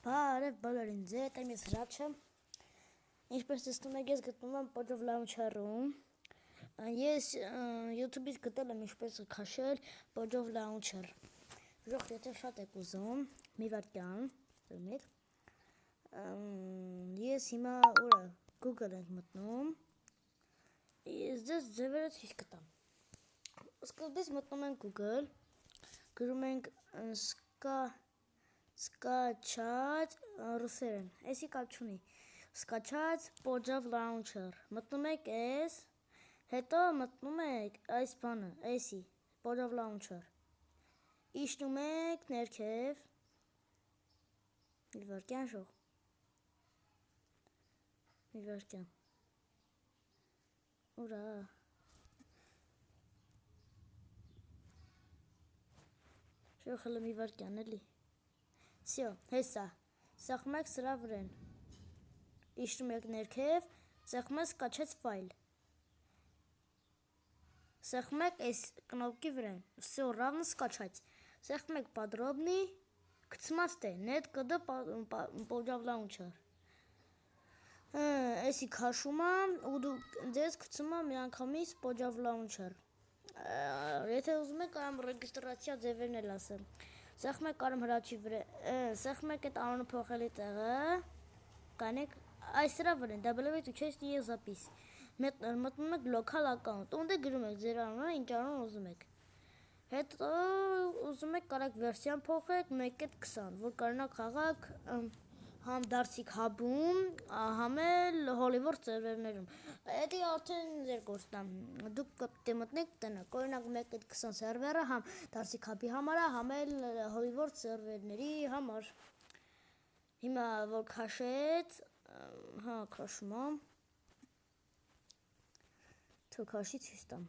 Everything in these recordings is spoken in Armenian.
Բարև բոլորին, ձեզ եմ ես Հրաչը, ինչպես տեսնում եք ես գտնում եմ Pojov Launcher-ում, ես YouTube-ից գտել եմ ինչպես քաշել Pojov Launcher, ժողովուրդ եթե շատ եք ուզում, մի վայրկյան, ես հիմա ուրա Google ենք մտնում, ես ձեզ ձևերը ցույց կտամ, սկզբից մտնում ենք Google, գրում ենք Скачать ռուսերեն, էսի կապ չունի, Скачать Pojov Launcher, մտնում եք էս, հետո մտնում եք այս բանը, էսի, Pojov Launcher, իշնում եք ներքև, մի վայրկյան ժող, մի վայրկյան, ուրա, ժող հլը մի վայրկյան էլի, Всё, հեսա, սեղմում եք սրա վրեն, իշնում եք ներքև, սեղմում եք скачать ֆայլ, սեղմում եք այս կնոպկի վրեն, всё, равно скачать, սեղմում եք подробный, գցմաստ է, net կդ Pojov Launcher, էսի քաշում եմ, ու ձեզ գցում եմ միանգամից Pojov Launcher, եթե ուզում եք կարամ ռեգիստրացիա ձևերն էլ ասեմ, սեղմում եք կարամ հրաչի վրեն, սեղմում եք այդ անունը փոխելի տեղը, կանեք, այս սրա վրեն, www.участие запись, մտնում եք local account, ունդ է գրում եք ձեր անունը, ինչ անուն ուզում եք, հետո ուզում եք կարակ վերսիան փոխեք 1.20, որ կարնակ խաղակ համ Darsik Hub-ում, համ էլ Hollywood սերվերներում, էդի արդեն ձեր գործն է, դուք կպտի մտնեք տնակ, օրինակ 1.20 սերվերը համ Darsik Hub-ի համար է, համ էլ Hollywood սերվերների համար, հիմա որ քաշեց, հա քաշում եմ, թո քաշի ցույց տամ,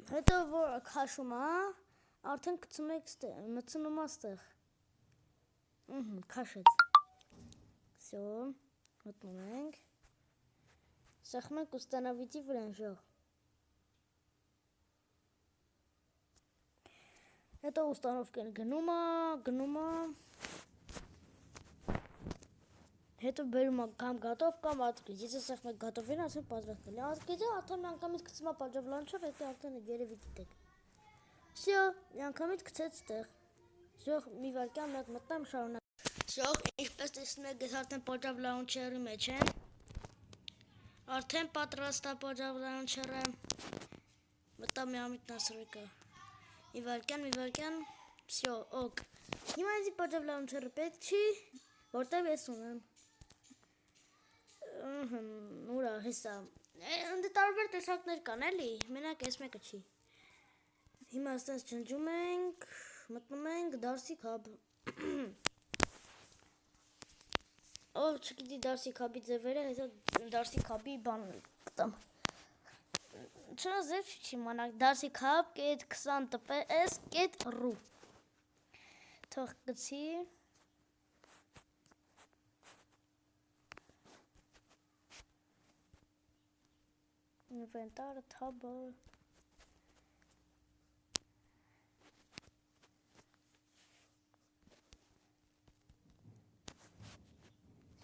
հետո որ քաշում է, արդեն գցում եք մտցնում աստեղ, քաշեց, всё, մտնում ենք, սեղմում ենք ուստանավիճի վրան ժող, հետո ուստանովկեն գնում է, հետո բերում է կամ գատով կամ ատկից, ես սեղմում եք գատով են, ասեմ պատրաստել, ատկիցը արդեն միանգամից գցում է Pojov Launcher, հետո արդեն երևի դիտեք, всё, միանգամից գցեց տեղ, ժող մի վայրկյան մեկ մտնեմ շարունակ, ժող ինչպես տեսնում եք ես արդեն Pojov Launcher-ի մեջ եմ, արդեն պատրաստ է Pojov Launcher-ը, մտա միամիտ նասրույկը, մի վայրկյան, всё, ոք, հիմա եզի Pojov Launcher-ը պետք չի, որտև ես ունեմ, ուրա, հեսա, ընդ տարբեր տեսակներ կան էլի, մենակ ես մեկը չի, հիմա աստենց ճնջում ենք, մտնում ենք Darsik Hub, ով չգիտի Darsik Hub-ի ձևերը, հետո Darsik Hub-ի բանն կտամ, չնա ձև չի մանակ, Darsik Hub.20tps.ru, թող գցի, Inventar, tab,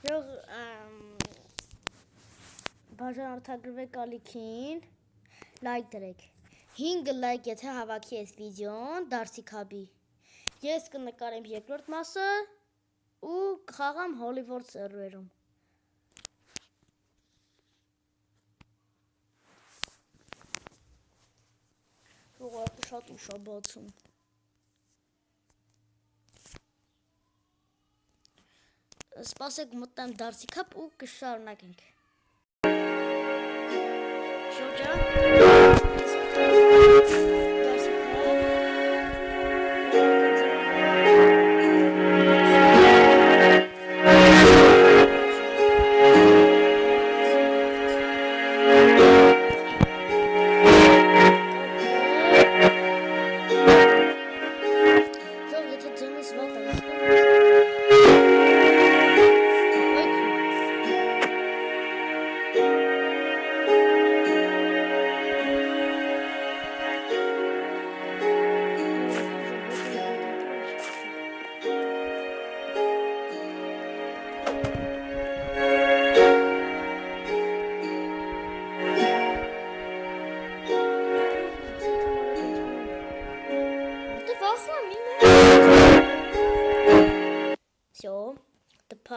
ժող բաժանորդագրվեք ալիքին, լայք դրեք, 5 լայք եթե հավաքի ես վիդեոն Darsik Hub-ի, ես կնկարեմ երկրորդ մասը ու կխաղամ Hollywood սերվերում, ժողովուրդը շատ ուշ է բացում, սպասեք մտնեմ Darsik Hub ու կշարունակենք,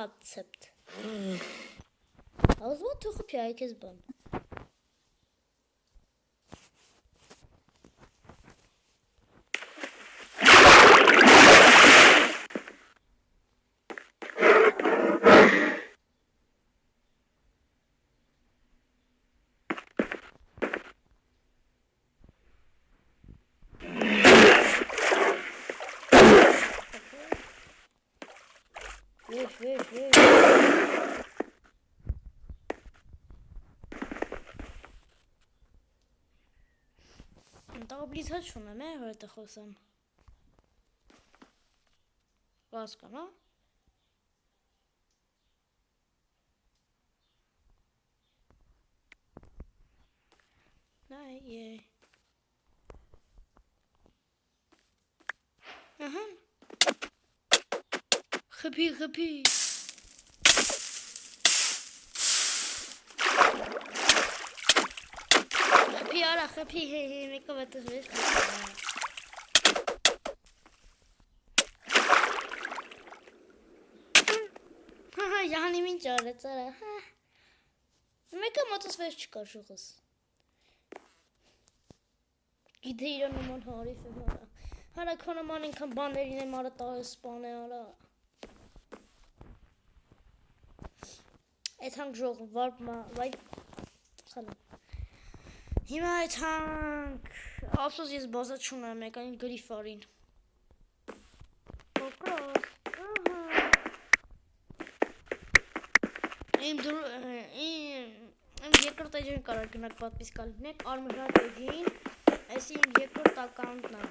Konzept. Aber so toch op je eigen baan. Wees. Da blies halt schon mehr heute khosan. Was kann er? Nein, je. Aha. Gepi. Gepi, hey, me kom het dus weer. Haha, ja, niet min jaar, het is me kom het dus weer çıkar. Gidiyor numon harife mara. Hala konamanın kambanlarine mara daha spane hala. Այդ հանք ժող վարպ վայ խալա հիմա այդ հանք ապսոս ես բազա չունեմ եկան գրիֆարին կոկրոս իմ երկրորդ էջին կարար գնակ պատպիսկալ լինեք արմհրատ էջին ես իմ երկրորդ ակաունտն է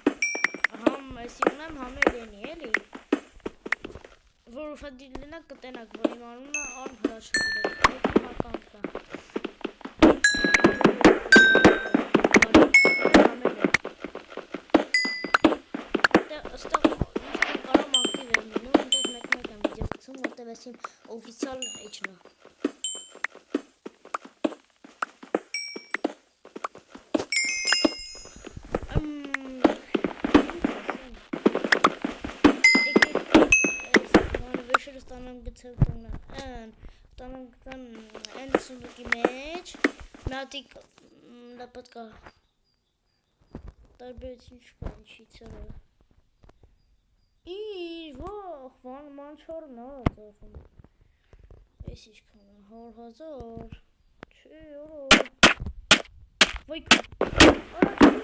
համ եսի ունեմ համ էլ ենի էլի որ ուշադիր լինակ կտենակ, որ իմ անունը արմհրատ շղիրեք, այդ իմ ականտը։ Ստեղ կարամ ակտիվ եմ լինում, ընդեղ մեկ եմ վիդեո գցում, որտև ես իմ օվիցիալ էջն է։ Ստանանք են սունդուկի մեջ, մատիկ լապատկա, տարբերություն չկա ինչից էր վախ, մանչարն է ծախում, ես իչքան է, 100,000, չի որո, վայք, արա չի,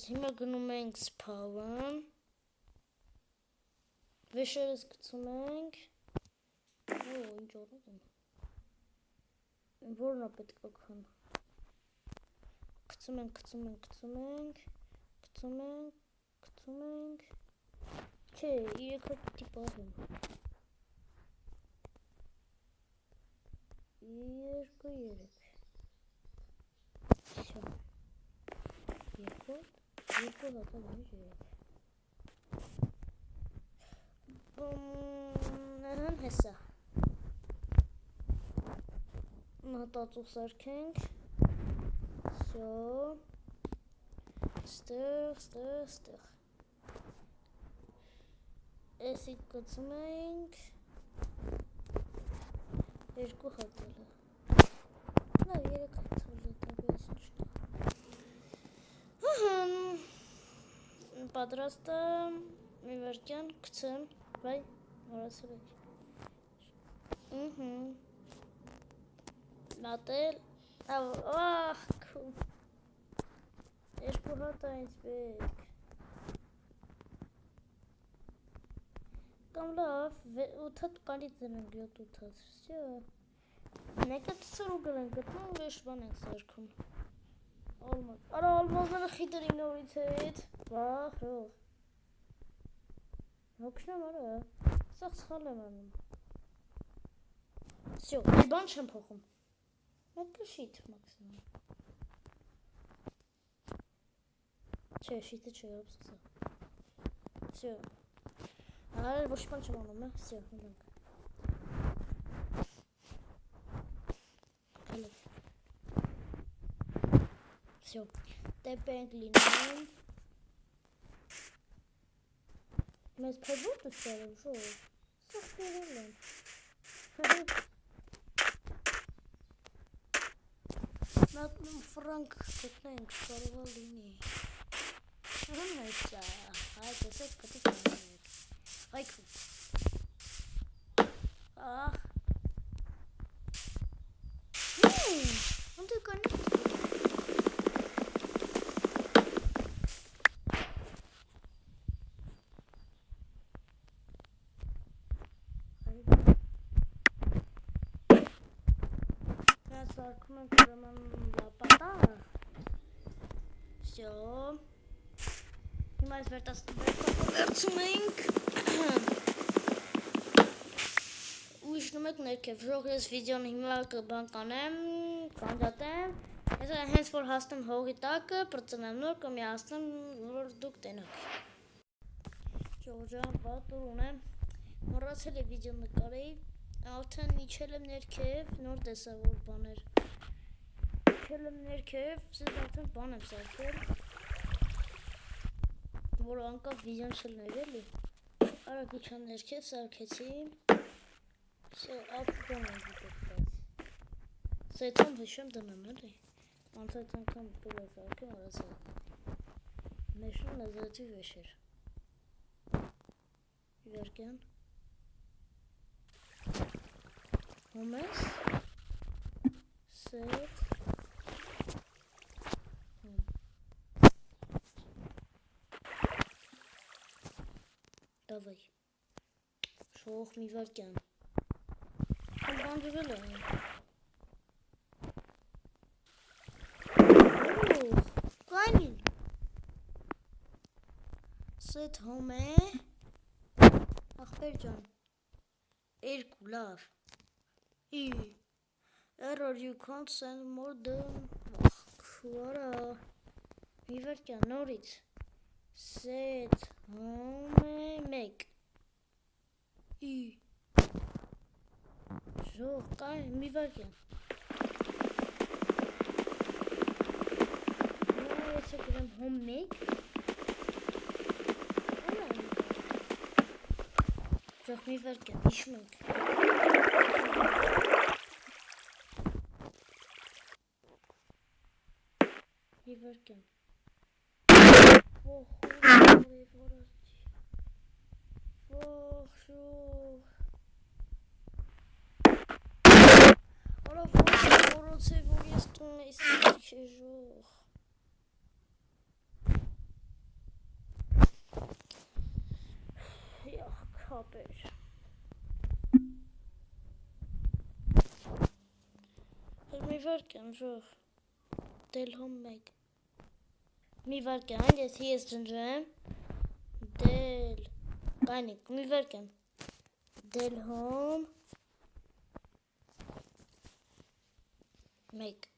հիմա գնում ենք սպավն, վեշերս գցում ենք, ինչ օրոտ եմ, որն է պետք է քան, գցում ենք, չէ, 3 պիտի պահում, 2, 3, երկու հատա բանիշ երեք հեսա մատածուղ սարքենք սյո ստեղ էսիտ կծում ենք երկու հատելը նա 3 հատելը տաբերություն չկա պատրաստ մի վարկյան գցեմ, վայ, մոռացել եք։ Լատել, ահ, երկու հատ է ինձ պետք։ Կամ լավ, 8 հատ կարի դնենք 7 հատ, սյո։ Մեկը ծծր ու գրենք, գտնում վեշվան ենք սարքում։ Արա ալմազները խիտր իմ նորից հետ, վախ, հող։ Հոգշնեմ արա, սաղ սխալ եմ անում։ Սյո, մի բան չեմ փոխում։ Մեկը շիտ մաքսիմում։ Չէ, շիտը չէ, ապսասա։ Всё։ Այլ ոչ բան չեմ անում, է։ Всё, ունենք։ Հələ։ Всё։ Տեպենք լինում։ Մեզ փոքր դուսերով շո։ Սախտերել են։ Նա ֆրանկ գտնենք, կարող է լինի։ Հնայցա, հայ տեսեք կտի կանենք։ Հայքու։ Ահ։ Ոնց կանենք։ Սարքում ենք ուրեմն լապատա։ Всё։ Հիմա այս վերջում ենք։ Ու իջնում եք ներքև։ Ժող ես վիդեոն հիմա բան կանեմ, կանջատեմ։ Ես հենց որ հասնեմ հողի տակը, պրծնեմ նոր կմիացնեմ, որ դուք տենաք։ Ժողջան, վատուր ունեմ։ Մոռացել է վիդեո նկարեի։ Արդեն իջել եմ ներքև, նոր տեսա որ բաներ։ Իջել եմ ներքև, սեզ արդեն բան եմ սարքել։ Որ անկապ վիդեոն չլներ էլի։ Արագ իջան ներքև սարքեցի։ Всё, ապուտոն եմ դիտել։ Սեթում հիշեմ դնեմ էլի։ Անց այդ անգամ բուլը սարքեմ արասել։ Մեշուն նազրեցի վեշեր։ Իվերկյան։ Հոմես, սետ, Դավայ, շող մի վարկյան, բան ջվել է, կայնին, սետ հոմ է, ախպեր ջան, երկու լավ, Error, you can't send more than Quora. Mi varken Norwich. Set home make. Zo, kan mi varken. No, it's a good home make. Zo, mi varken, iş make. Varken. Ora forse voglio stare jour. Ja, kapper. Mi varken jour. Del home make. Mi varken, yes, he is Del Panic, mi varken. Del home make.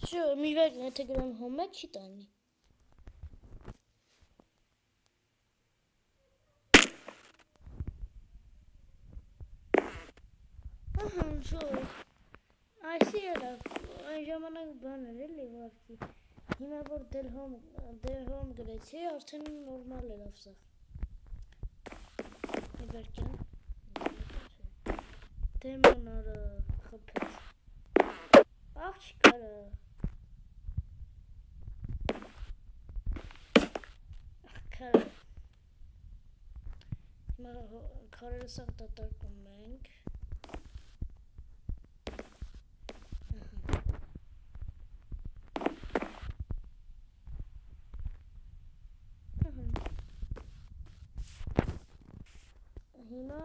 Sure, mi varken take home make chitani. Sure. I see it. I ժամանակ բան էր էլի վարքի։ Հիմա որ դել հոմ գրեցի, արդեն նորմալ էր ավսա։ Իվերքյան։ Դեմանորը խփեց։ Աղջիկարը։ Աղքարը։ Հիմա քարերը սաղ դատարկում ենք։ Հիմա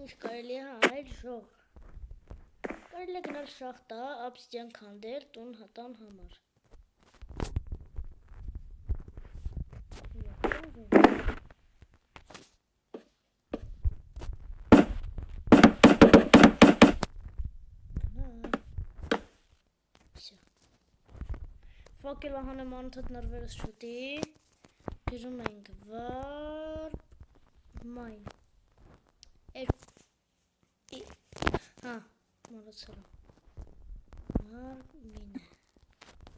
ինչ կարելի է այլ ժող։ Կարելի է գնալ շախտա, obsidian քանդել, տուն հատան համար։ Всё։ Եկել հանեմ անդհատնարվերս շուտի, գրում ենք վար, մայն, հա, մորացել եմ, վար, մին է,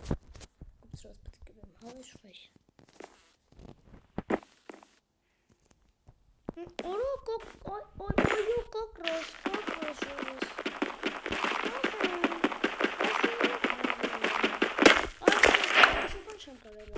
սրաս պետք է գրեմ, հավես վայ, օրո կոկրոս, չեմ կարել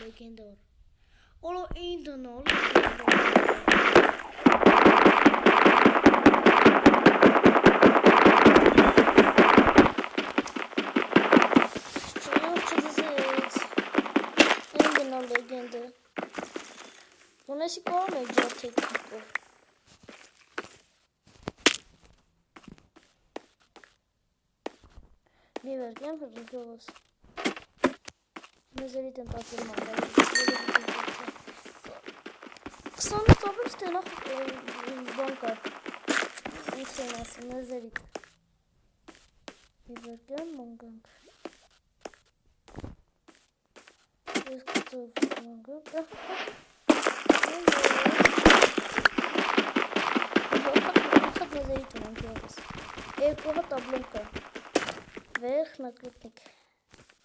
legendar. Olo indonol. Legenda. Non è sicuro nel gioco tecnico. Mi vergogno per il gioco. Mezeri tentato male. Sono proprio stella banca. Insieme a mezeri. Mi vergogno banca. Escuto banca. Tablonka. Weg naklutik.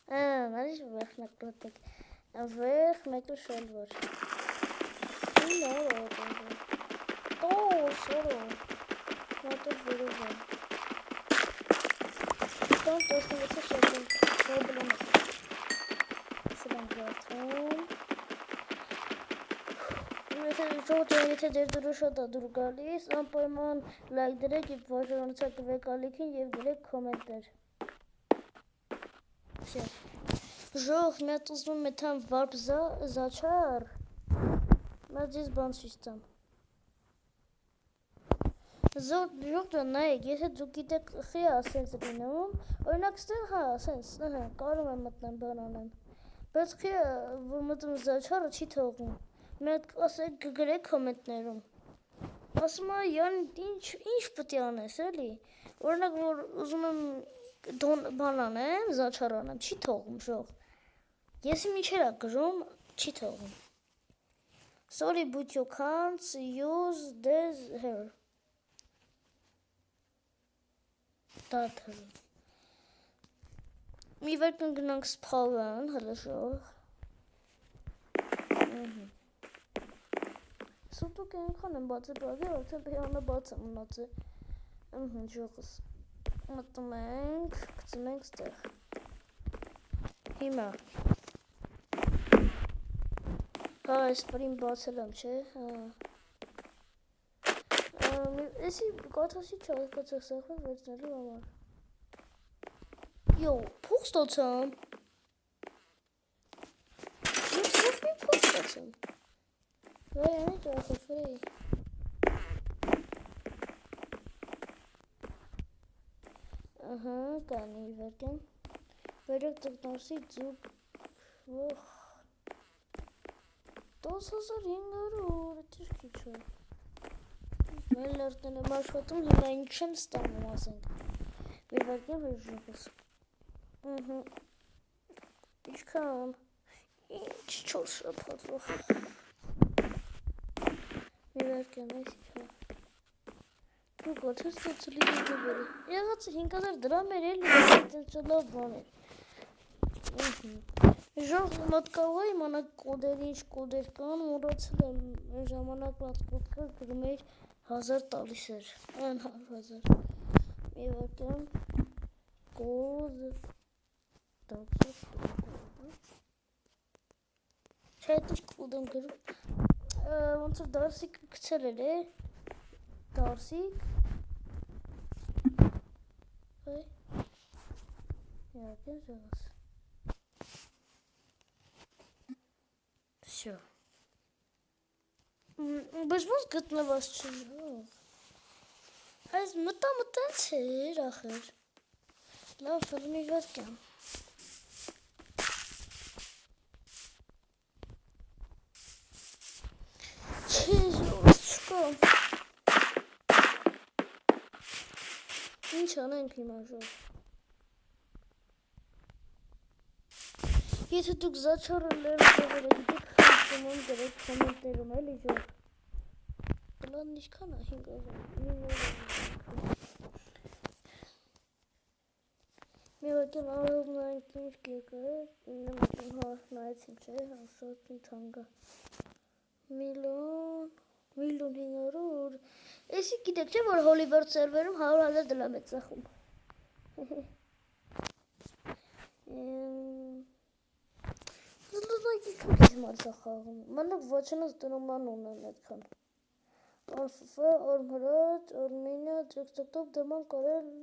Waar is weg naklutik? En weg met de silver. Oh, sorry. Wat een video. Dan toch niet zo zeggen. Probleem. Եթե ձեր դրոշը դա դուր գալիս, անպայման լայք դրեք եւ բաժանորդեք ալիքին եւ գրեք կոմենտներ։ Всё. Ժող, մի հատ ուզում եմ թամ վարպ զաչար։ Մա ձեզ բան ցույց տամ։ Ժող դա նայեք, եթե դուք գիտեք խի ասենց լինում, օրինակ ստեղ հա, ասենց, կարող եմ մտնեմ բան անեմ։ Բայց խի որ մտնում զաչարը չի թողնում։ Մենք ասեք գրեք կոմենտներում։ Ասում եմ, ինչ պետք է անես, էլի։ Օրինակ որ ուզում եմ բան անեմ, զաչար անեմ, չի թողում ժող։ Ես ինչերա գրում, չի թողում։ Sorry, but you can't use this here. Դաթը։ Մի վեր կգնանք սփավան, հələ ժող։ Սուտուկ այնքան եմ բացը բաղել, արդեն պեյանը բաց եմ մնացել։ Ժողս։ Մտում ենք, գցում ենք ստեղ։ Հիմա։ Հա, այս վրին բացել եմ, չէ։ Էսի կաթասի չարկացեք սեղվեն վերցնելու համար։ Յո, փող ստացամ։ Ես սև մի փող ստացամ։ Վայ, անի ճարախոֆրեի։ Ահա, կանի վերկեմ։ Վերեք տկնորսի ձուկ, ոխ։ 10500, էտիշ քիչ է։ Մեր լրտեն եմ աշխատում, հիմա ինչ եմ ստանում, ասենք։ Մի վերկեմ վեր ժողս։ Ինչքան, ինչ 4 շապատ, ոխ։ Մի վերկեմ, այս իչա։ Դու գոթես ծոցուլի դուբերի։ Եղացը 5000 դրամ էր էլ լավ բան էր։ Ժող մոտկավա իմանակ կոդեր ինչ կոդեր կան, մորացել եմ ժամանակ մատ կոդկա գրում էր 1000 տալիս էր, այն 1000։ Մի վարկեմ կոդ դարձով չէ այդ ինչ կոդ եմ գրում ոնց որ դարսիկ գցել էր դարսիկ Wi-Fi։ Իհարկե զգաս։ Всё։ Բայց ոնց գտնված չի։ Այս մտա չէր ախր։ Լավ, ֆիլմի վարկյամ։ Չեզոս չկա։ Ինչ անենք հիմա ժող։ Եթե դուք զաչարը լերում գիտեք խնդրում դրեք կոմենտերում էլի ժող։ Պլանն ինչքան է 5 Մի վակին արողն այնք ինչ կեկար, նմություն նայեցիմ չէ, ասած մի թանգա։ Միլիոն 500, էսի գիտեք չէ, որ հոլիվորդ սերվերում 100,000 դրամ է ծախում։ Լուլունակի քուքիս մարսա խաղում, մանոք ոչնոց դնոման ունեն այդքան։ Արֆը, արմհրաց, արմենյա, ձեքստոպ դման կարել